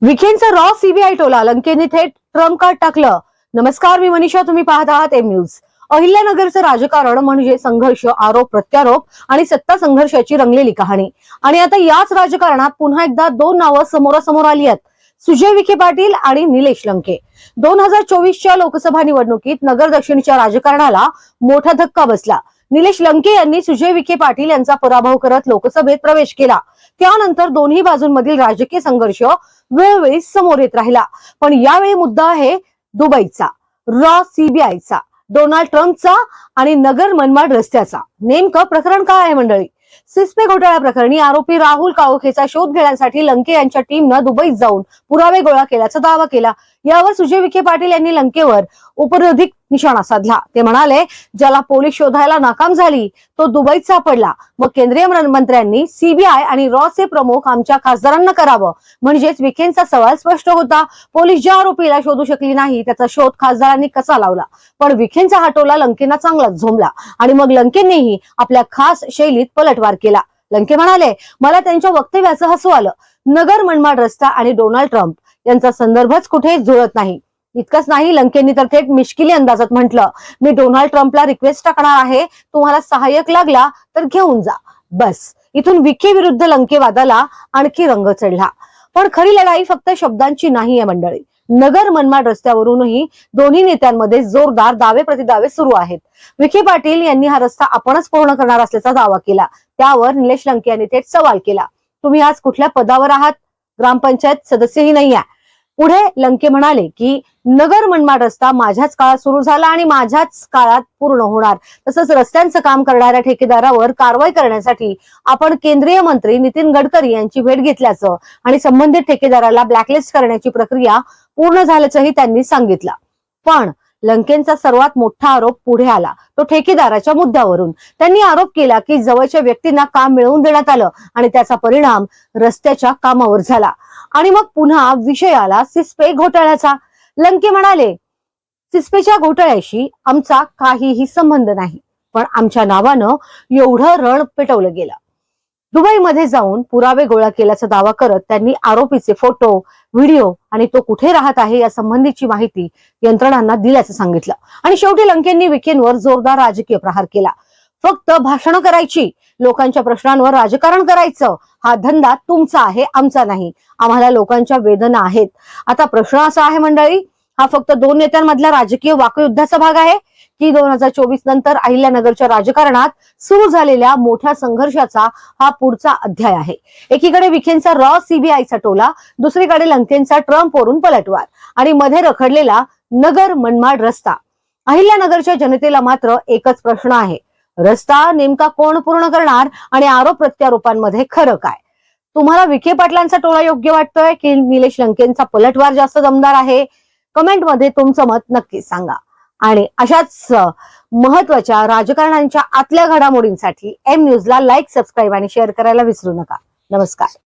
विखेंचा raw CBI टोला, लंकेने थेट Trump card टाकलं. नमस्कार, मी मनीषा, तुम्ही पाहत आहात एम न्यूज. अहिल्यानगरचं राजकारण म्हणजे संघर्ष, आरोप प्रत्यारोप आणि सत्ता संघर्षाची रंगलेली कहाणी. आणि आता याच राजकारणात पुन्हा एकदा दोन नावं समोरासमोर आली आहेत, सुजय विखे पाटील आणि निलेश लंके. 2024च्या लोकसभा निवडणुकीत नगर दक्षिणच्या राजकारणाला मोठा धक्का बसला. निलेश लंके यांनी सुजय विखे पाटील यांचा पराभव करत लोकसभेत प्रवेश केला. त्यानंतर दोन्ही बाजूंमधील राजकीय संघर्ष वेळोवेळी समोर येत राहिला. पण यावेळी मुद्दा आहे दुबईचा, रॉ सीबीआयचा, डोनाल्ड ट्रम्पचा आणि नगर मनमाड रस्त्याचा. नेमकं प्रकरण काय आहे मंडळी? सिस्पे घोटाळा प्रकरणी आरोपी राहुल काळोखेचा शोध घेण्यासाठी लंके यांच्या टीमनं दुबईत जाऊन पुरावे गोळा केल्याचा दावा केला. यावर सुजय विखे पाटील यांनी लंकेवर उपरोधिक निशाणा साधला. ते म्हणाले, ज्याला पोलीस शोधायला नाकाम झाली तो दुबईत सापडला. मग केंद्रीय मंत्र्यांनी सीबीआय आणि रॉचे प्रमुख आमच्या खासदारांना करावं. म्हणजेच विखेंचा सवाल स्पष्ट होता. पोलीस ज्या आरोपीला शोधू शकली नाही त्याचा शोध खासदारांनी कसा लावला. पण विखेंचा हा टोला लंकेंना चांगलाच झोंबला आणि मग लंकेंनीही आपल्या खास शैलीत पलटवार केला. लंके म्हणाले, मला त्यांच्या वक्तव्याचं हसू आलं. नगर मनमाड रस्ता आणि डोनाल्ड ट्रम्प यांचा संदर्भच कुठे जुळत नाही. इतकंच नाही, लंकेंनी तर थेट मिश्किली अंदाजात म्हटलं, मी डोनाल्ड ट्रम्पला रिक्वेस्ट टाकणार आहे, तुम्हाला सहाय्यक लागला तर घेऊन जा. बस इथून विखे विरुद्ध लंके वादाला आणखी रंग चढला. पण खरी लढाई फक्त शब्दांची नाहीये मंडळी. नगर मनमाड रस्त्यावरूनही दोन्ही नेत्यांमध्ये जोरदार दावे प्रतिदावे सुरू आहेत. विखे पाटील यांनी हा रस्ता आपणच पूर्ण करणार असल्याचा दावा केला. त्यावर निलेश लंके यांनी थेट सवाल केला, तुम्ही आज कुठल्या पदावर आहात? ग्रामपंचायत सदस्यही नाही आहे. पुढे लंके म्हणाले की नगर मनमाड रस्ता माझ्याच काळात सुरू झाला आणि माझ्याच काळात पूर्ण होणार. तसंच रस्त्यांचं काम करणाऱ्या ठेकेदारावर कारवाई करण्यासाठी आपण केंद्रीय मंत्री नितीन गडकरी यांची भेट घेतल्याचं आणि संबंधित ठेकेदाराला ब्लॅकलिस्ट करण्याची प्रक्रिया पूर्ण झाल्याचंही त्यांनी सांगितलं. पण लंकेंचा सर्वात मोठा आरोप पुढे आला तो ठेकेदाराच्या मुद्द्यावरून. त्यांनी आरोप केला की जवळच्या व्यक्तींना काम मिळवून देण्यात आलं आणि त्याचा परिणाम रस्त्याच्या कामावर झाला. आणि मग पुन्हा विषय आला सिस्पे घोटाळ्याचा. लंके म्हणाले, सिस्पेच्या घोटाळ्याशी आमचा काहीही संबंध नाही, पण आमच्या नावानं एवढं रण पेटवलं गेलं. दुबईमध्ये जाऊन पुरावे गोळा केल्याचा दावा करत त्यांनी आरोपीचे फोटो, व्हिडिओ आणि तो कुठे राहत आहे या संबंधीची माहिती यंत्रणांना दिल्याचं सांगितलं. आणि शेवटी लंकेंनी विखेंवर जोरदार राजकीय प्रहार केला. फक्त भाषणं करायची, लोकांच्या प्रश्नांवर राजकारण करायचं, हा धंदा तुमचा आहे, आमचा नाही. आम्हाला लोकांच्या वेदना आहेत. आता प्रश्न असा आहे मंडळी, हा फक्त दोन नेत्यांमधल्या राजकीय वाकयुद्धाचा भाग आहे की 2024 नंतर अहिल्यानगरच्या राजकारणात सुरू झालेल्या मोठ्या संघर्षाचा हा पुढचा अध्याय आहे? एकीकडे विखेंचा रॉ सीबीआयचा टोला, दुसरीकडे लंकेंचा ट्रम्पवरून पलटवार आणि मध्ये रखडलेला नगर मनमाड रस्ता. अहिल्यानगरच्या जनतेला मात्र एकच प्रश्न आहे, रस्ता नेमका कोण पूर्ण करणार आणि आरोप प्रत्यारोपांमध्ये खरं काय? तुम्हाला विखे पाटलांचा टोला योग्य वाटतोय की निलेश लंकेंचा पलटवार जास्त दमदार आहे? कमेंट मध्ये तुमचं मत नक्की सांगा. आणि अशाच महत्वाच्या राजकारणांच्या आतल्या घडामोडींसाठी एम न्यूजला लाईक, सबस्क्राईब आणि शेअर करायला विसरू नका. नमस्कार.